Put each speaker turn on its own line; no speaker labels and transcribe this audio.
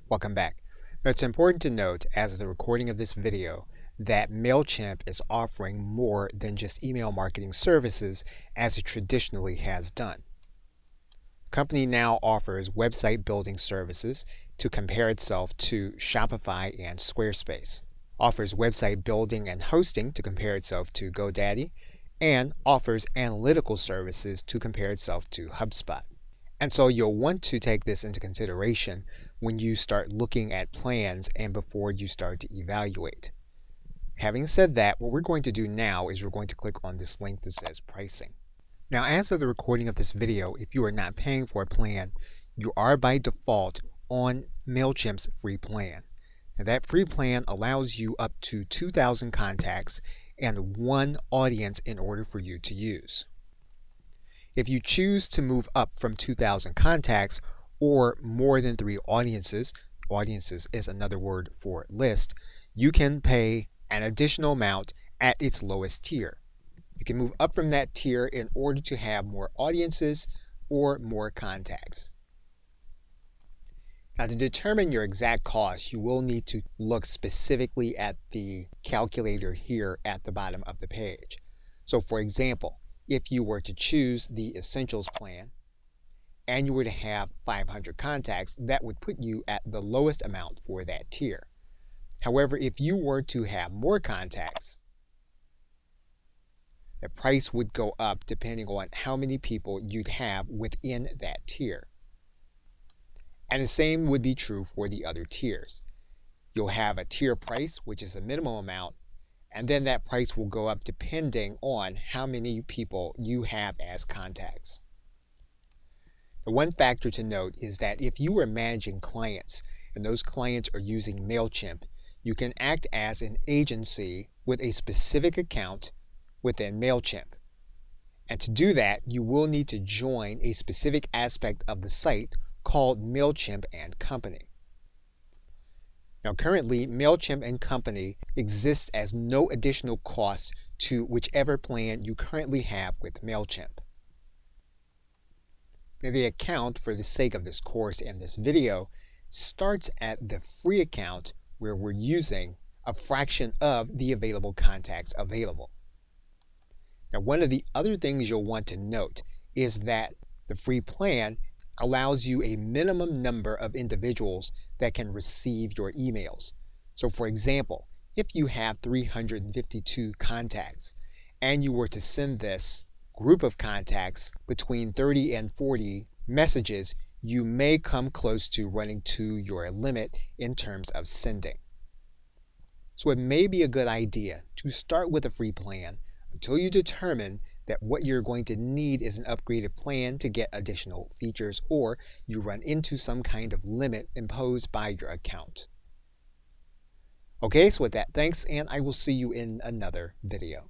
Welcome back. Now, it's important to note, as of the recording of this video, that Mailchimp is offering more than just email marketing services as it traditionally has done. The company now offers website building services to compare itself to Shopify and Squarespace, offers website building and hosting to compare itself to GoDaddy, and offers analytical services to compare itself to HubSpot. And so you'll want to take this into consideration when you start looking at plans and before you start to evaluate. Having said that, what we're going to do now is we're going to click on this link that says pricing. Now, as of the recording of this video, if you are not paying for a plan, you are by default on Mailchimp's free plan. Now, that free plan allows you up to 2,000 contacts and one audience in order for you to use. If you choose to move up from 2,000 contacts or more than 3 audiences is another word for list, you can pay an additional amount at its lowest tier. You can move up from that tier in order to have more audiences or more contacts. Now, to determine your exact cost, you will need to look specifically at the calculator here at the bottom of the page. So, for example, if you were to choose the Essentials plan and you were to have 500 contacts, that would put you at the lowest amount for that tier. However, if you were to have more contacts, the price would go up depending on how many people you'd have within that tier. And the same would be true for the other tiers. You'll have a tier price, which is a minimum amount, and then that price will go up depending on how many people you have as contacts. The one factor to note is that if you are managing clients and those clients are using Mailchimp, you can act as an agency with a specific account within Mailchimp. And to do that, you will need to join a specific aspect of the site called Mailchimp and Company. Now, currently, Mailchimp and Company exists as no additional cost to whichever plan you currently have with Mailchimp. Now, the account, for the sake of this course and this video, starts at the free account where we're using a fraction of the available contacts available. Now, one of the other things you'll want to note is that the free plan allows you a minimum number of individuals that can receive your emails. So, for example, if you have 352 contacts and you were to send this group of contacts between 30 and 40 messages, you may come close to running to your limit in terms of sending. So it may be a good idea to start with a free plan until you determine that what you're going to need is an upgraded plan to get additional features, or you run into some kind of limit imposed by your account. Okay, so with that, thanks, and I will see you in another video.